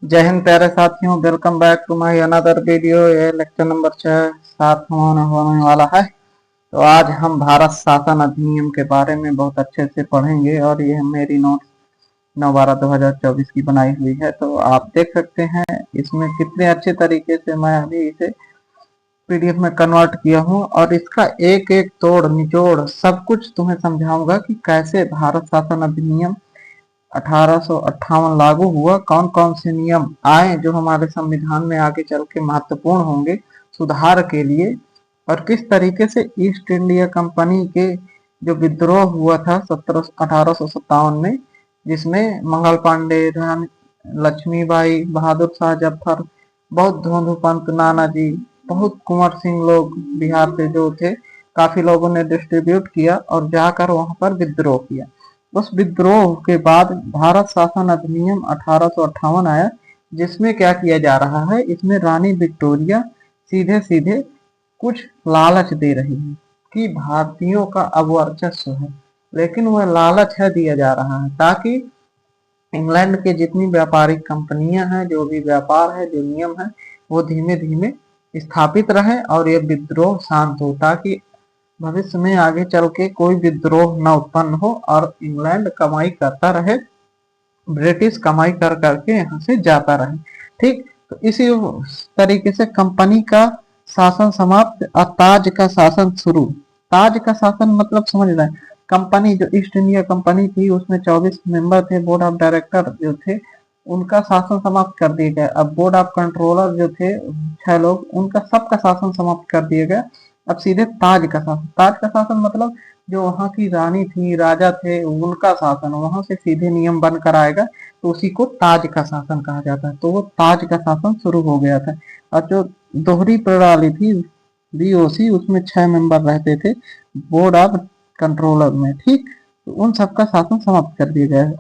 जय हिंद प्यारे साथियों, welcome back to my another video. ये लेक्चर नंबर 6-7 होने वाला है। तो आज हम भारत शासन अधिनियम के बारे में बहुत अच्छे से पढ़ेंगे और ये मेरी नोट 9/12/2024 की बनाई हुई है। तो आप देख सकते हैं इसमें कितने अच्छे तरीके से मैं अभी इसे पीडीएफ में कन्वर्ट किया हूँ और इसका एक एक तोड़ निचोड़ सब कुछ तुम्हें समझाऊंगा कि कैसे भारत शासन अधिनियम 1858 लागू हुआ, कौन कौन से नियम आए जो हमारे संविधान में आगे चल के महत्वपूर्ण होंगे सुधार के लिए, और किस तरीके से ईस्ट इंडिया कंपनी के जो विद्रोह हुआ था 1857 में, जिसमें मंगल पांडे, रानी लक्ष्मीबाई, बहादुर शाह जफर, बहुत धोंधू पंत, नानाजी, बहुत कुंवर सिंह लोग बिहार से जो थे, काफी लोगों ने डिस्ट्रीब्यूट किया और जाकर वहां पर विद्रोह किया। उस विद्रोह के बाद भारत शासन अधिनियम 1858 आया, जिसमें क्या किया जा रहा है, इसमें रानी विक्टोरिया सीधे सीधे कुछ लालच दे रही है कि भारतीयों का अब वर्चस्व है, लेकिन वह लालच है दिया जा रहा है ताकि इंग्लैंड के जितनी व्यापारिक कंपनियां हैं, जो भी व्यापार है, जो नियम है, वो धीमे धीमे स्थापित रहे और ये विद्रोह शांत हो, ताकि भविष्य में आगे चल के कोई विद्रोह न उत्पन्न हो और इंग्लैंड कमाई करता रहे, ब्रिटिश कमाई कर करके यहाँ से जाता रहे। ठीक, तो इसी तरीके से कंपनी का शासन समाप्त और ताज का शासन शुरू। ताज का शासन मतलब समझ रहे हैं, कंपनी जो ईस्ट इंडिया कंपनी थी उसमें 24 मेंबर थे, बोर्ड ऑफ डायरेक्टर जो थे उनका शासन समाप्त कर दिया गया। अब बोर्ड ऑफ कंट्रोलर जो थे 6 लोग, उनका सबका शासन समाप्त कर दिया गया। अब सीधे ताज का शासन। ताज का शासन मतलब जो वहां की रानी थी, राजा थे, उनका शासन वहां से सीधे नियम बनकर आएगा, तो उसी को ताज का शासन कहा जाता है। तो वो ताज का शासन शुरू हो गया था। और जो दोहरी प्रणाली थी बीओसी, उसमें 6 मेंबर रहते थे बोर्ड ऑफ कंट्रोलर में। ठीक, तो उन सबका शासन समाप्त कर दिया गया है।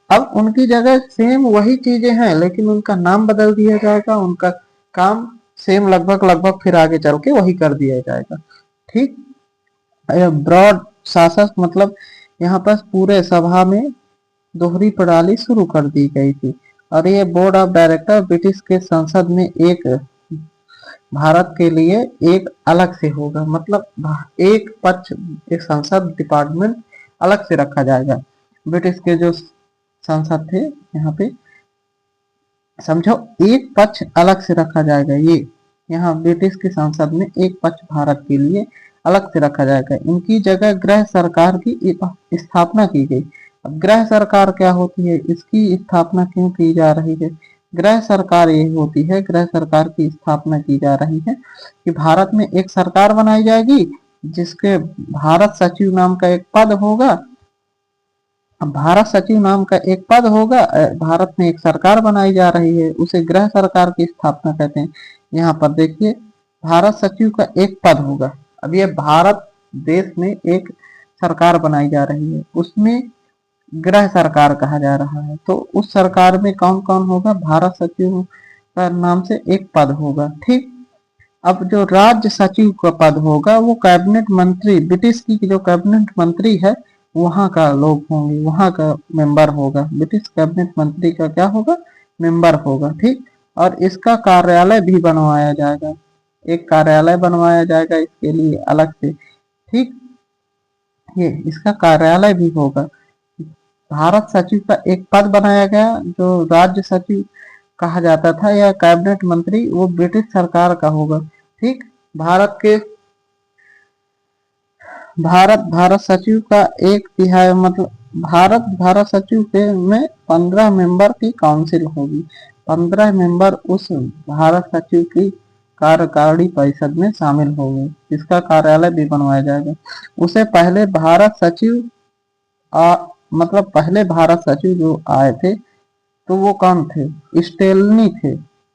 अब उनकी जगह सेम वही चीजें हैं, लेकिन उनका नाम बदल दिया जाएगा, उनका काम सेम लगभग लगभग फिर आगे चल के वही कर दिया जाएगा। ठीक, ब्रॉड शासक मतलब यहाँ पर पूरे सभा में दोहरी प्रणाली शुरू कर दी गई थी। और ये बोर्ड ऑफ डायरेक्टर ब्रिटिश के संसद में एक भारत के लिए एक अलग से होगा, मतलब एक पक्ष, एक संसद डिपार्टमेंट अलग से रखा जाएगा। ब्रिटिश के जो संसद थे यहाँ पे, समझो, एक पक्ष अलग से रखा जाएगा। ये यहाँ ब्रिटिश की संसद में एक पक्ष भारत के लिए अलग से रखा जाएगा। इनकी जगह गृह सरकार की स्थापना की गई। अब गृह सरकार क्या होती है, इसकी स्थापना क्यों की जा रही है? गृह सरकार ये होती है, गृह सरकार की स्थापना की जा रही है कि भारत में एक सरकार बनाई जाएगी जिसके भारत सचिव नाम का एक पद होगा। भारत सचिव नाम का एक पद होगा। भारत में एक सरकार बनाई जा रही है, उसे गृह सरकार की स्थापना कहते हैं। यहाँ पर देखिए, भारत सचिव का एक पद होगा। अब ये भारत देश में एक सरकार बनाई जा रही है, उसमें गृह सरकार कहा जा रहा है। तो उस सरकार में कौन कौन होगा? भारत सचिव का नाम से एक पद होगा। ठीक, अब जो राज्य सचिव का पद होगा वो कैबिनेट मंत्री, ब्रिटिश की जो कैबिनेट मंत्री है वहां का लोग होंगे, वहां का मेंबर होगा। ब्रिटिश कैबिनेट मंत्री का क्या होगा? मेंबर होगा। ठीक, और इसका कार्यालय भी बनवाया जाएगा, एक कार्यालय बनवाया जाएगा इसके लिए अलग से। ठीक, ये इसका कार्यालय भी होगा। भारत सचिव का एक पद बनाया गया जो राज्य सचिव कहा जाता था, या कैबिनेट मंत्री, वो ब्रिटिश सरकार का होगा। ठीक, भारत के भारत सचिव का एक तिहाई, मतलब भारत सचिव के में 15 मेंबर की काउंसिल होगी। 15 मेंबर उस भारत सचिव की कार्यकारिणी परिषद में शामिल होंगे। इसका कार्यालय भी बनवाया जाएगा। उसे पहले भारत सचिव मतलब पहले भारत सचिव जो आए थे तो वो कौन थे? स्टेलनी थे,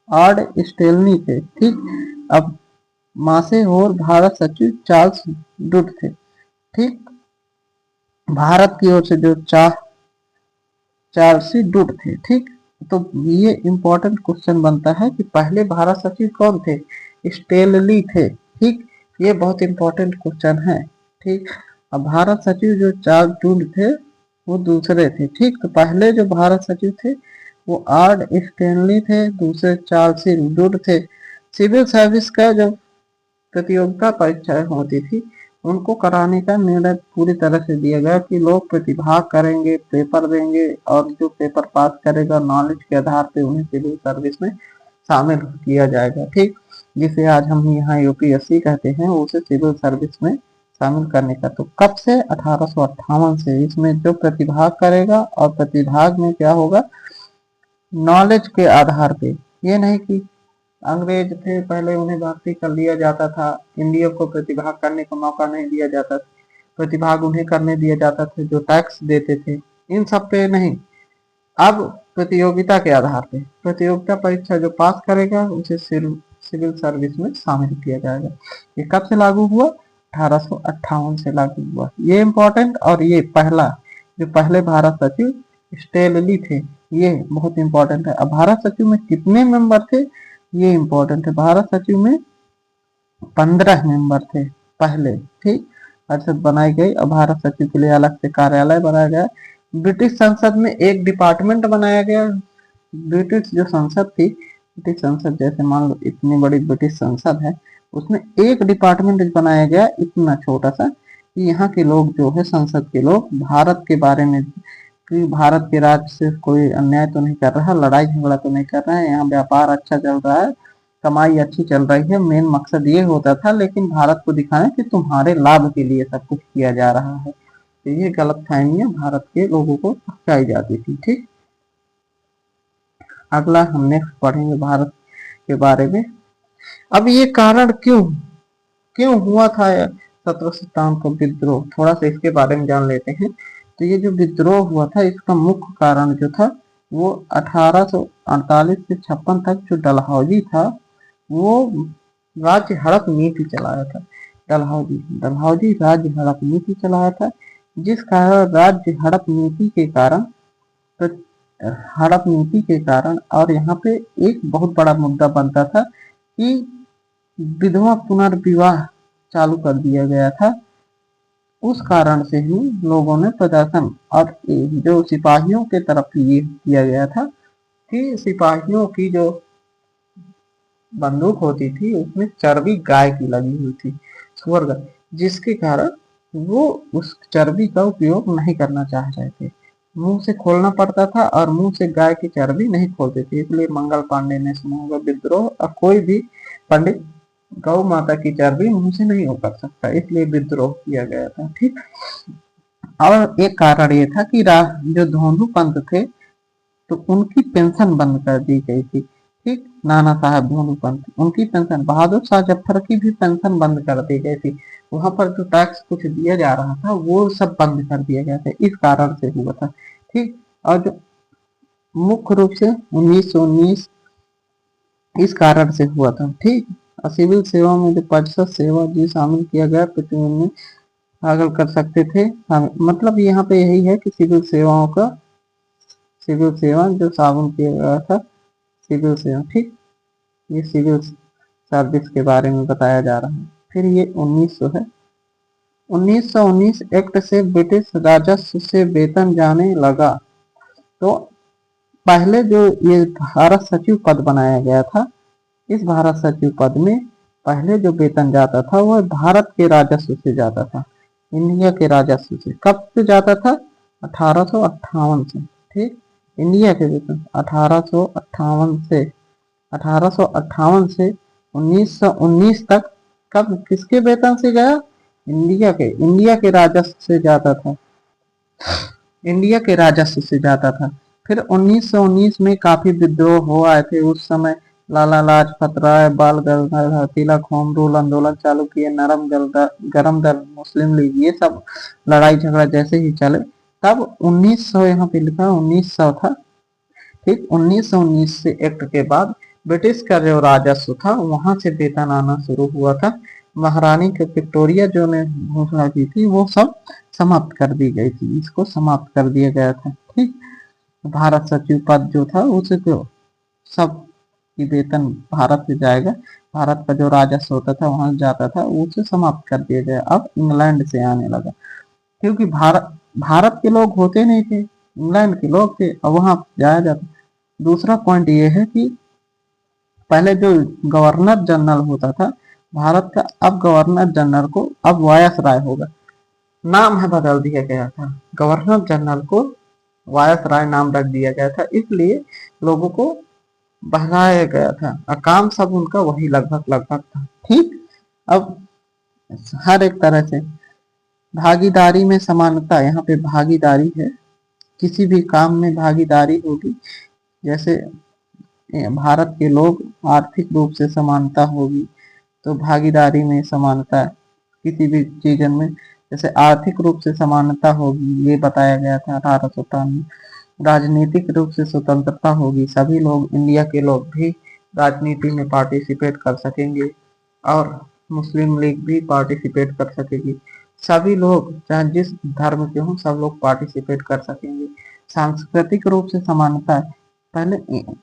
आर्ड स्टेलनी थे। ठीक, अब मासे और भारत सचिव चार्ल्स डुट थे। ठीक, भारत की ओर से जो चार्ल्स डुट थे। ठीक, तो ये इंपॉर्टेंट क्वेश्चन बनता है कि पहले भारत सचिव कौन थे? स्टेलली थे। ठीक, ये बहुत इंपॉर्टेंट क्वेश्चन है। ठीक, अब भारत सचिव जो चार्ल्स डुट थे वो दूसरे थे। ठीक, तो पहले जो भारत सचिव थे वो आर्ड स्टैनली थे, दूसरे चार्ल्स डुड थे। सिविल सर्विस का जब प्रतियोगिता परीक्षाएं होती थी उनको कराने का निर्णय पूरी तरह से दिया गया कि लोग प्रतिभाग करेंगे, पेपर देंगे और जो पेपर पास करेगा नॉलेज के आधार पे उन्हें सिविल सर्विस में शामिल किया जाएगा। ठीक, जिसे आज हम यहाँ यूपीएससी कहते हैं उसे सिविल सर्विस में शामिल करने का। तो कब से? 1858 से। इसमें जो प्रतिभाग करेगा और प्रतिभाग में क्या होगा, नॉलेज के आधार पे। ये नहीं कि अंग्रेज थे पहले उन्हें भर्ती कर लिया जाता था, इंडिया को प्रतिभाग करने का मौका नहीं दिया जाता था, प्रतिभाग उन्हें करने दिया जाता था जो टैक्स देते थे, इन सब पे नहीं। अब प्रतियोगिता के आधार पे प्रतियोगिता परीक्षा जो पास करेगा उसे सिविल सर्विस में शामिल किया जाएगा। ये कब से लागू हुआ? 1858 से लागू हुआ। ये इम्पोर्टेंट। और ये पहला जो पहले भारत सचिव स्टेनली थे, ये बहुत इंपॉर्टेंट है। अब भारत सचिव में कितने मेंबर थे ये इंपॉर्टेंट है। भारत सचिव में 15 मेंबर थे पहले। ठीक, परिषद बनाई गई और भारत सचिव के लिए अलग से कार्यालय बनाया गया। ब्रिटिश संसद में एक डिपार्टमेंट बनाया गया। ब्रिटिश जो संसद थी, ब्रिटिश संसद जैसे मान लो इतनी बड़ी ब्रिटिश संसद है, उसमें एक डिपार्टमेंट बनाया गया इतना छोटा सा कि यहाँ के लोग जो है संसद के लोग भारत के बारे में कि भारत के राज्य से कोई अन्याय तो नहीं कर रहा, लड़ाई झगड़ा तो नहीं कर रहा है, यहाँ व्यापार अच्छा चल रहा है, कमाई अच्छी चल रही है, मेन मकसद ये होता था। लेकिन भारत को दिखाना कि तुम्हारे लाभ के लिए सब कुछ किया जा रहा है। तो ये गलतफहमियां भारत के लोगों को पहुंचाई जाती थी। ठीक, अगला हम नेक्स्ट पढ़ेंगे भारत के बारे में। अब ये कारण क्यों क्यों हुआ था 1757 को विद्रोह, थोड़ा सा इसके बारे में जान लेते हैं। तो ये जो विद्रोह हुआ था इसका मुख्य कारण जो था वो 1848 से 56 तक जो डलहौजी था वो राज्य हड़प नीति चलाया था। डलहौजी राज्य हड़प नीति चलाया था, जिस कारण राज्य हड़प नीति के कारण और यहाँ पे एक बहुत बड़ा मुद्दा बनता था कि विधवा पुनर्विवाह चालू कर दिया गया था। उस कारण से ही लोगों ने प्रदर्शन और जो सिपाहियों के तरफ ये किया गया था कि सिपाहियों की जो बंदूक होती थी उसमें चर्बी गाय की लगी हुई थी, सुअर गाय, जिसके कारण वो उस चर्बी का उपयोग नहीं करना चाह रहे थे। मुंह से खोलना पड़ता था और मुंह से गाय की चर्बी नहीं खोलते थे। इसलिए मंगल पांडे ने सुना होगा विद्रोह, और कोई भी पंडित गौ माता की चर्बी मुंह से नहीं कर सकता, इसलिए विद्रोह किया गया था। ठीक, और एक कारण ये था कि जो धोंधू पंत थे तो उनकी पेंशन बंद कर दी गई थी। ठीक, नाना साहब धोंधू पंत, उनकी पेंशन, बहादुर शाह जफर की भी पेंशन बंद कर दी गई थी। वहां पर जो टैक्स कुछ दिया जा रहा था वो सब बंद कर दिया गया था, इस कारण से हुआ था। ठीक, और जो मुख्य रूप से 1919 इस कारण से हुआ था। ठीक, सिविल सेवा में जो परिषद सेवा जी शामिल किया गया प्रतिबंध में पागल कर सकते थे। मतलब यहाँ पे यही है कि सिविल सेवा जो शामिल किया गया था, सिविल सेवा। ठीक, ये सिविल सर्विस के बारे में बताया जा रहा है। फिर ये 1900 है। 1919 एक्ट से ब्रिटिश राजस्व से वेतन जाने लगा। तो पहले जो ये भारत सचिव पद बनाया गया था, इस भारत सचिव पद में पहले जो वेतन जाता था वह भारत के राजस्व से जाता था, इंडिया के राजस्व से। कब से जाता था? 1858 से। ठीक, इंडिया के वेतन 1858 से 1919 तक कब किसके वेतन से गया? इंडिया के राजस्व से जाता था, इंडिया के राजस्व से जाता था। फिर 1919 में काफी विद्रोह हो आए थे। उस समय लाला लाजपत राय, बाल गंगाधर तिलक, होम रूल आंदोलन चालू किए, गरम दल, मुस्लिम लीग, ये सब लड़ाई झगड़ा जैसे ही चले तब 1900 यहाँ पे लिखा 1900 था। ठीक, 1919 से एक्ट के बाद ब्रिटिश का जो राजस्व था वहां से वेतन आना शुरू हुआ था। महारानी के विक्टोरिया जो ने घोषणा की थी वो सब समाप्त कर दी गई थी, इसको समाप्त कर दिया गया था। ठीक, भारत सचिव पद जो था उसे तो सब की वेतन भारत से जाएगा, भारत का जो राजस्व होता था वहां जाता था, उसे समाप्त कर दिया गया। अब इंग्लैंड से आने लगा, क्योंकि भारत के लोग होते नहीं थे, इंग्लैंड के लोग थे, अब वहां जाया जाता। दूसरा पॉइंट ये है कि पहले जो गवर्नर जनरल होता था भारत का, अब गवर्नर जनरल को अब वायसराय होगा, नाम है बदल दिया गया था। गवर्नर जनरल को वायसराय नाम रख दिया गया था, इसलिए लोगों को बहलाया गया था और काम सब उनका वही लगभग लगभग था। ठीक, अब हर एक तरह से भागीदारी में समानता, यहाँ पे भागीदारी है, किसी भी काम में भागीदारी होगी। जैसे भारत के लोग आर्थिक रूप से समानता होगी तो भागीदारी में समानता, किसी भी चीज में जैसे आर्थिक रूप से समानता होगी, ये बताया गया था 1857 में। राजनीतिक रूप से स्वतंत्रता होगी, सभी लोग, इंडिया के लोग भी राजनीति में पार्टिसिपेट कर सकेंगे और मुस्लिम लीग भी पार्टिसिपेट कर सकेगी। सभी लोग चाहे जिस धर्म के हों सब लोग पार्टिसिपेट कर सकेंगे। सांस्कृतिक रूप से समानता है, पहले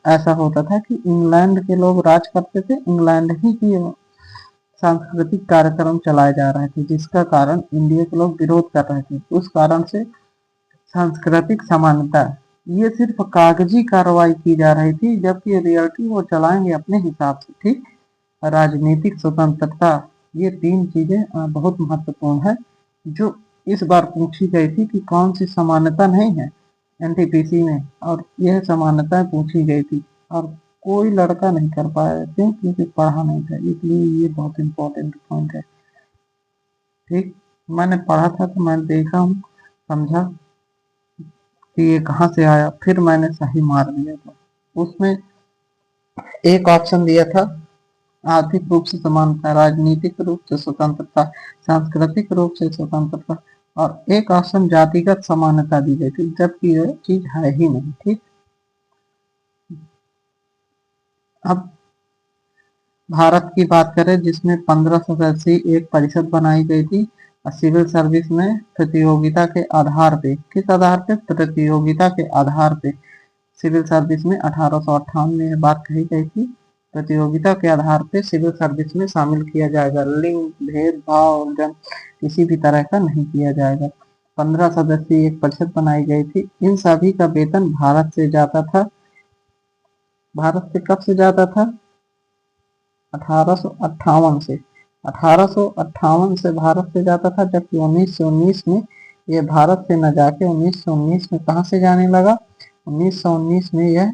ऐसा होता था कि इंग्लैंड के लोग राज करते थे, इंग्लैंड ही की सांस्कृतिक कार्यक्रम चलाए जा रहे थे, जिसका कारण इंडिया के लोग विरोध कर रहे थे। उस कारण से सांस्कृतिक समानता, ये सिर्फ कागजी कार्रवाई की जा रही थी, जबकि रियलिटी वो चलाएंगे अपने हिसाब से। ठीक, राजनीतिक स्वतंत्रता, ये तीन चीजें बहुत महत्वपूर्ण है जो इस बार पूछी गई थी कि कौन सी समानता नहीं है एनटीपीसी में, और यह समानता पूछी गई थी और कोई लड़का नहीं कर पाया क्यों, क्योंकि पढ़ा नहीं था, इसलिए ये बहुत इंपॉर्टेंट पॉइंट है। ठीक, मैंने पढ़ा था तो मैं देखा हूँ, समझा कि ये कहाँ से आया, फिर मैंने सही मार दिया था। उसमें एक ऑप्शन दिया था आर्थिक रूप से समानता, राजनीतिक रूप से स्वतंत्रता, सांस्कृतिक रूप से स्वतंत्रता, और एक ऑप्शन जातिगत समानता दी गई थी, जबकि यह चीज है ही नहीं। ठीक, अब भारत की बात करें जिसमें 15 सदस्यीय एक परिषद बनाई गई थी और सिविल सर्विस में प्रतियोगिता के आधार पे, किस आधार पे, प्रतियोगिता के आधार पे सिविल सर्विस में 1858 में यह बात कही गई थी, प्रतियोगिता के आधार पे सिविल सर्विस में शामिल किया जाएगा, लिंग भेदभाव जन किसी भी तरह का नहीं किया जाएगा। 15 सदस्यीय एक परिषद बनाई गई थी, इन सभी का वेतन भारत से जाता था। भारत से कब से जाता था, 1858 से, 1858 से भारत से जाता था, जबकि 1919 में यह भारत से न जाके 1919 में कहां से जाने लगा, 1919 में यह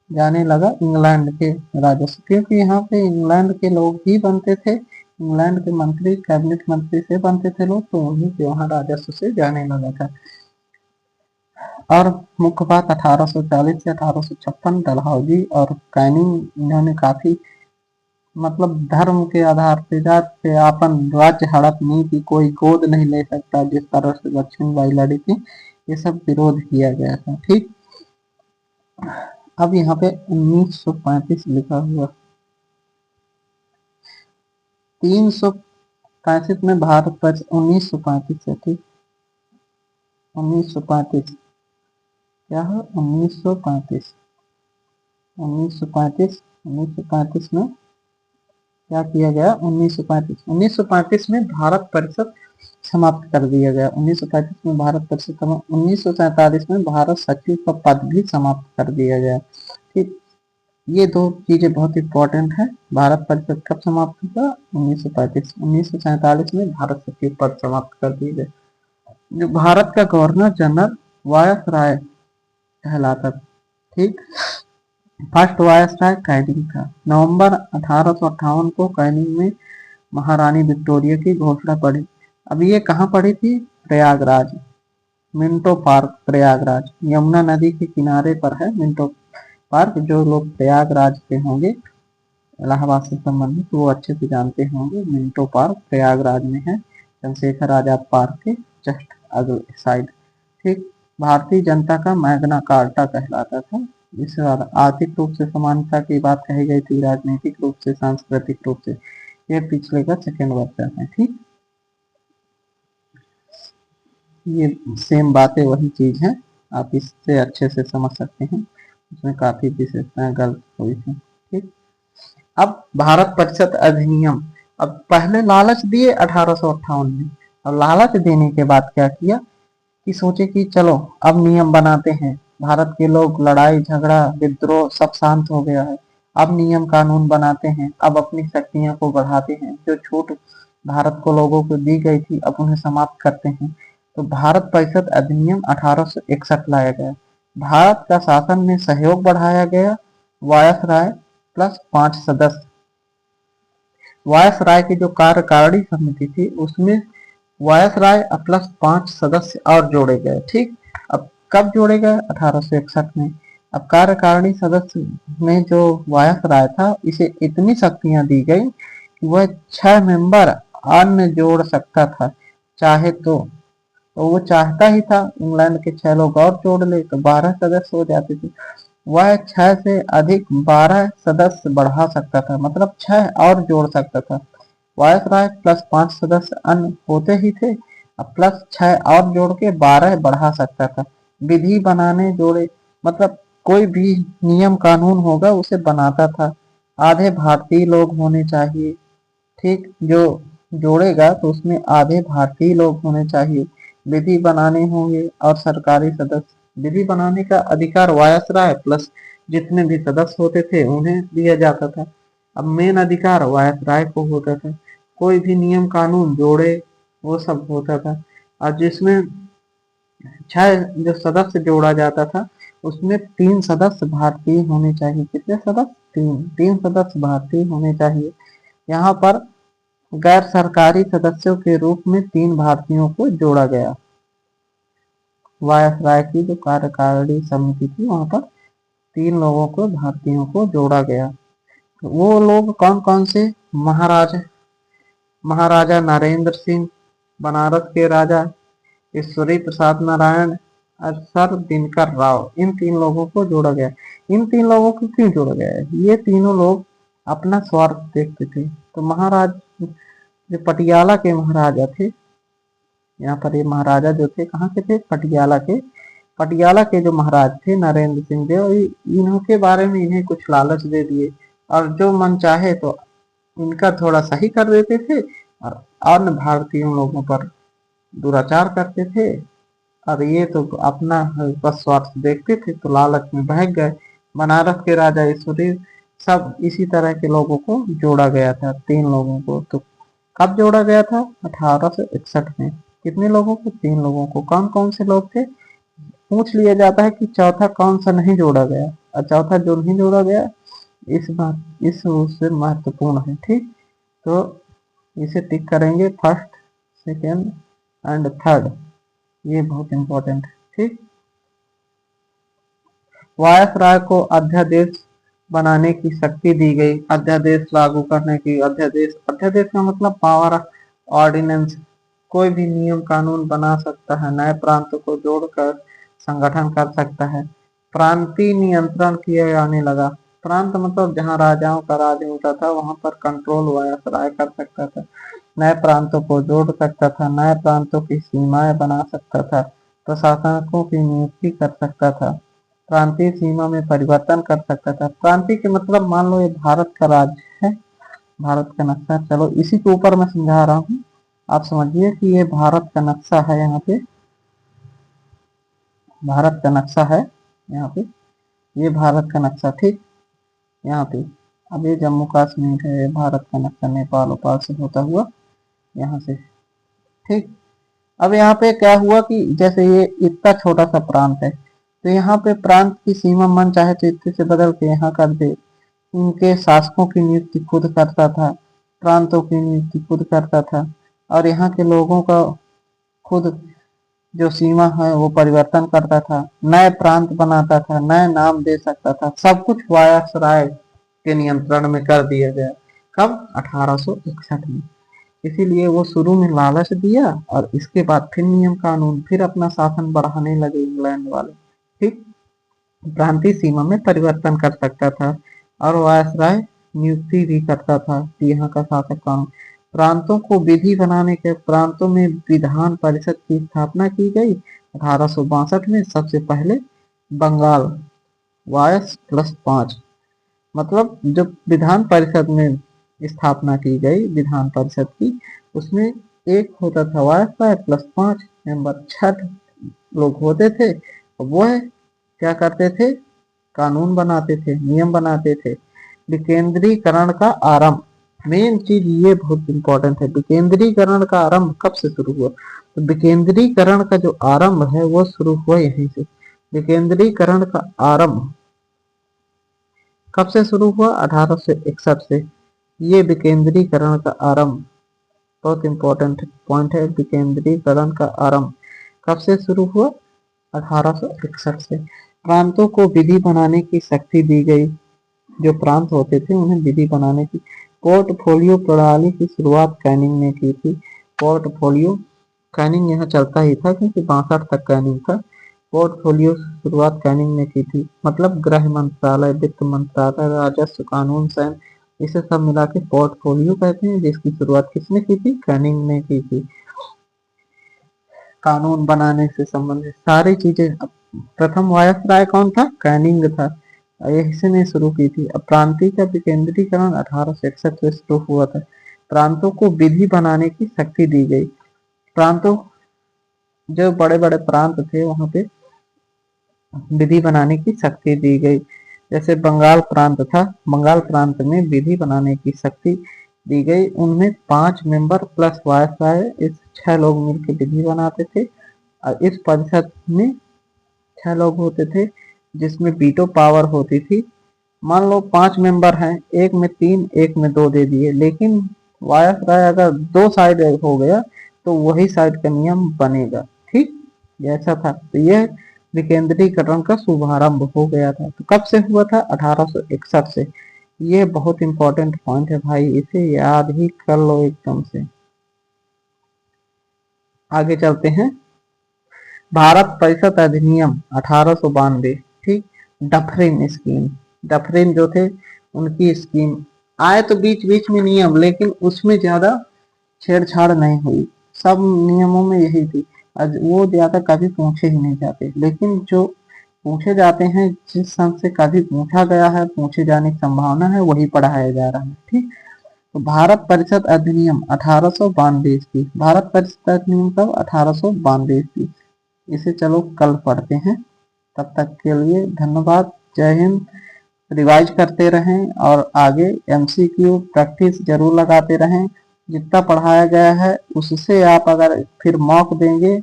जाने लगा इंग्लैंड के राजस्व, क्योंकि यहाँ पे इंग्लैंड के लोग ही बनते थे, इंग्लैंड के मंत्री कैबिनेट मंत्री से बनते थे लोग, तो उन्हीं के वहां राजस्व से जाने लगा था। और मुख्य बात 1840 से 1856 डलहौजी और कैनिंग, इन्होंने काफी मतलब धर्म के आधार पे, जात पे अपन राज्य हड़प नीति, कोई गोद नहीं ले सकता, जिस तरह से लक्ष्मीबाई लड़ी थी, ये सब विरोध किया गया था। ठीक, अब यहाँ पे 1935 लिखा हुआ, 365 में भारत पर 1935 से, ठीक, 1935 क्या है, 1935 1935 1935 में क्या किया गया, 1935 में भारत परिषद समाप्त कर दिया गया, 1935 में भारत परिषद, 1947 में भारत सचिव का पद भी समाप्त कर दिया गया। ठीक, ये दो चीजें बहुत इंपॉर्टेंट है। भारत परिषद कब समाप्त हुआ, 1935, 1947 में भारत सचिव पद समाप्त कर दिए गए। जो भारत का गवर्नर जनरल वायसराय कहलाता, ठीक, फर्स्ट वायसराय कैनिंग था। नवंबर 1858 को कैनिंग में महारानी विक्टोरिया की घोषणा पड़ी। अब ये कहाँ पड़ी थी, प्रयागराज, मिंटो पार्क, प्रयागराज, यमुना नदी के किनारे पर है मिंटो पार्क। जो लोग प्रयागराज के होंगे, इलाहाबाद से संबंधित, वो अच्छे से जानते होंगे, मिंटो पार्क प्रयागराज में है, चंद्रशेखर आजाद पार्क के जस्ट अगले साइड। ठीक, भारतीय जनता का मैग्ना कार्टा कहलाता था। इसके बाद आर्थिक रूप से समानता की बात कही गई थी, राजनीतिक रूप से, सांस्कृतिक रूप से, ये पिछले का सेकेंड वर्जन है। ठीक, ये सेम बातें वही चीज है, आप इससे अच्छे से समझ सकते हैं, उसमें काफी विशेषताएं गलत हुई थी। ठीक, अब भारत परिषद अधिनियम, अब पहले लालच दिए 1858 में, और लालच देने के बाद क्या किया कि सोचे कि चलो अब नियम बनाते हैं, भारत के लोग लड़ाई झगड़ा विद्रोह सब शांत हो गया है। अब नियम कानून बनाते हैं, अब अपनी शक्तियों को बढ़ाते हैं। जो छूट भारत को लोगों को दी गई थी अब उन्हें समाप्त करते हैं। तो भारत परिषद अधिनियम 1861 लाया गया। भारत का शासन में सहयोग बढ़ाया गया। वायसराय प्लस 5 सदस्य। वायसराय की जो कार्यकारिणी समिति थी उसमें वायसराय प्लस 5 सदस्य और जोड़े गए। ठीक, अब कब जोड़े गए? 1861 में। अब कार्यकारिणी सदस्य में जो वायसराय था इसे इतनी शक्तियां दी गई कि वह 6 मेंबर अन्य जोड़ सकता था चाहे तो वो चाहता ही था इंग्लैंड के 6 लोग और जोड़ ले तो 12 सदस्य हो जाते थे। वह 6 से अधिक 12 सदस्य बढ़ा सकता था, मतलब 6 और जोड़ सकता था। वायसराय प्लस 5 सदस्य अन्य होते ही थे, अब प्लस 6 और जोड़ के 12 बढ़ा सकता था। विधि बनाने जोड़े, मतलब कोई भी नियम कानून होगा उसे बनाता था। आधे भारतीय लोग होने चाहिए। ठीक, जो जोड़ेगा तो उसमें आधे भारतीय लोग होने चाहिए। विधि बनाने होंगे और सरकारी सदस्य। विधि बनाने का अधिकार वायसराय प्लस जितने भी सदस्य होते थे उन्हें दिया जाता था। अब मेन अधिकार वायसराय को होता था। कोई भी नियम कानून जोड़े वो सब होता था। और जिसमें 6 जो सदस्य जोड़ा जाता था उसमें 3 सदस्य भारतीय होने चाहिए। कितने सदस्य? 3 सदस्य भारतीय होने चाहिए। यहाँ पर गैर सरकारी सदस्यों के रूप में 3 भारतीयों को जोड़ा गया। वायसराय की जो कार्यकारिणी समिति थी वहां पर 3 लोगों को भारतीयों को जोड़ा गया। वो लोग कौन कौन से? महाराजा नरेंद्र सिंह, बनारस के राजा ईश्वरी प्रसाद नारायण और सर दिनकर राव, इन 3 लोगों को जोड़ा गया। इन 3 लोगों को क्यों जोड़ा गया है? ये तीनों लोग अपना स्वार्थ देखते थे। तो महाराज जो पटियाला के महाराजा थे, यहाँ पर ये महाराजा जो थे कहाँ के थे? पटियाला के। पटियाला के जो महाराज थे नरेंद्र सिंह देव, इन्हों के बारे में इन्हें कुछ लालच दे दिए और जो मन चाहे तो इनका थोड़ा सही कर देते थे और अन्य भारतीयों लोगों पर दुराचार करते थे। और ये तो अपना बस स्वार्थ देखते थे तो लालच में बहक गए। बनारस के राजा ईश्वरी, सब इसी तरह के लोगों को जोड़ा गया था, 3 लोगों को। तो कब जोड़ा गया था? 1861 में। कितने लोगों को? 3 लोगों को। कौन कौन से लोग थे? पूछ लिया जाता है कि चौथा कौन सा नहीं जोड़ा गया, और चौथा जो नहीं जोड़ा गया इस बात इस उससे महत्वपूर्ण है। ठीक, तो इसे टिक करेंगे, फर्स्ट सेकेंड एंड थर्ड, ये बहुत इंपॉर्टेंट है। ठीक, वायसराय को अध्यादेश बनाने की शक्ति दी गई। अध्यादेश लागू करने की। अध्यादेश, अध्यादेश का मतलब पावर ऑर्डिनेंस। कोई भी नियम कानून बना सकता है, नए प्रांतों को जोड़कर संगठन कर सकता है। प्रांतीय नियंत्रण किया जाने लगा। प्रांत मतलब जहाँ राजाओं का राज होता था वहां पर कंट्रोल वायसराय कर सकता था। नए प्रांतों को जोड़ सकता था, नए प्रांतों की सीमाएं बना सकता था, प्रशासकों की नियुक्ति कर सकता था, प्रांतीय सीमा में परिवर्तन कर सकता था। प्रांतीय के मतलब मान लो ये भारत का राज्य है, भारत का नक्शा। चलो इसी के ऊपर मैं समझा रहा हूँ, आप समझिए कि ये भारत का नक्शा है। यहाँ पे भारत का नक्शा है, यहाँ पे ये भारत का नक्शा। ठीक, यहाँ पे अब ये जम्मू कश्मीर है, भारत का नक्शा नेपाल उपाल से होता हुआ यहाँ से। ठीक, अब यहाँ पे क्या हुआ कि जैसे ये इतना छोटा सा प्रांत है तो यहाँ पे प्रांत की सीमा मन चाहे तो इतने से बदल के यहाँ कर दे। उनके शासकों की नियुक्ति खुद करता था, प्रांतों की नियुक्ति खुद करता था और यहाँ के लोगों का खुद जो सीमा है वो परिवर्तन करता था, नए प्रांत बनाता था, नए नाम दे सकता था। सब कुछ वायसराय के नियंत्रण में कर दिया गया। कब? 1861 में। इसीलिए वो शुरू में लालच दिया और इसके बाद फिर नियम कानून, फिर अपना शासन बढ़ाने लगे इंग्लैंड वाले। ठीक, प्रांतीय सीमा में परिवर्तन कर सकता था और वायसराय नियुक्ति भी करता था कि यहाँ का शासक कौन। प्रांतों को विधि बनाने के प्रांतों में विधान परिषद की स्थापना की गई 1862 में। सबसे पहले बंगाल वायस प्लस 5, मतलब जब विधान परिषद में स्थापना की गई विधान परिषद की, उसमें एक होता था वायसराय प्लस 5 मेंबर, 6 लोग होते थे। वो है क्या करते थे? कानून बनाते थे, नियम बनाते थे। विकेंद्रीकरण का आरंभ, मेन चीज ये बहुत इंपॉर्टेंट है। विकेंद्रीकरण का आरंभ कब से शुरू हुआ? तो विकेंद्रीकरण का जो आरंभ है वो शुरू हुआ यहीं से। विकेंद्रीकरण का आरंभ कब से शुरू हुआ? 1861 से। ये विकेंद्रीकरण का आरंभ बहुत इंपॉर्टेंट पॉइंट है। विकेंद्रीकरण का आरंभ कब से शुरू हुआ? 1861 से। प्रांतों को विधि बनाने की शक्ति दी गई। जो प्रांत होते थे उन्हें विधि बनाने की। पोर्टफोलियो प्रणाली की शुरुआत कैनिंग ने की थी। पोर्टफोलियो कैनिंग यहाँ चलता ही था क्योंकि 62 तक कैनिंग था। पोर्टफोलियो शुरुआत कैनिंग ने की थी। मतलब गृह मंत्रालय, वित्त मंत्रालय, राजस्व, कानून, सैन्य, इसे सब मिला के पोर्टफोलियो कहते हैं, जिसकी शुरुआत किसने की थी? कैनिंग ने की थी। कानून बनाने से संबंधित सारी चीजें। प्रथम वायसराय कौन था? कैनिंग था। इसने शुरू की थी। अब प्रांतीय का विकेंद्रीकरण 1861 से शुरू हुआ था। प्रांतों को विधि बनाने की शक्ति दी गई। प्रांतों, जो बड़े बड़े प्रांत थे वहां पे विधि बनाने की शक्ति दी गई। जैसे बंगाल प्रांत था, बंगाल प्रांत में विधि बनाने की शक्ति दी गई। उनमें 5 मेंबर प्लस वायसराय, इस 6 लोग मिलकर विधि बनाते थे। और इस परिषद में 6 लोग होते थे जिसमें वीटो पावर होती थी। मान लो 5 मेंबर हैं, एक में 3 एक में 2 दे दिए, लेकिन वायसराय अगर 2 साइड हो गया तो वही साइड का नियम बनेगा। ठीक, ऐसा था। तो यह विकेंद्रीकरण का शुभारंभ हो गया था। तो कब से हुआ था? 1861 से। ये बहुत इंपॉर्टेंट पॉइंट है भाई, इसे याद ही कर लो एकदम से। आगे चलते हैं। भारत परिषद अधिनियम 1892। ठीक, डफरिन स्कीम, डफरिन जो थे उनकी स्कीम आए तो बीच बीच में नियम, लेकिन उसमें ज्यादा छेड़छाड़ नहीं हुई। सब नियमों में यही थी। वो ज्यादा कभी पूछे ही नहीं जाते, लेकिन जो पूछे जाते हैं, जिस सन से कभी पूछा गया है, पूछे जाने की संभावना है, वही पढ़ाया जा रहा है। ठीक, तो भारत परिषद अधिनियम 1892 ईस्वी। भारत परिषद अधिनियम कब? 1892 ईस्वी। इसे चलो कल पढ़ते हैं। तब तक के लिए धन्यवाद। जय हिंद। रिवाइज करते रहें और आगे एमसीक्यू प्रैक्टिस जरूर लगाते रहें। जितना पढ़ाया गया है उससे आप अगर फिर मॉक देंगे,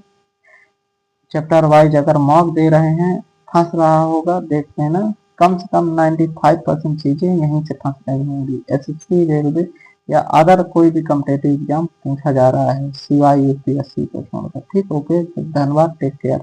चैप्टर वाइज अगर मॉक दे रहे हैं, फंस रहा होगा, देख लेना। कम से कम 95% चीजें यहीं से फंस रही होंगी। एसएससी, रेलवे या अदर कोई भी कॉम्पिटिटिव एग्जाम पूछा जा रहा है, सिवाय यूपीएससी को छोड़कर। ठीक, ओके, धन्यवाद, टेक केयर।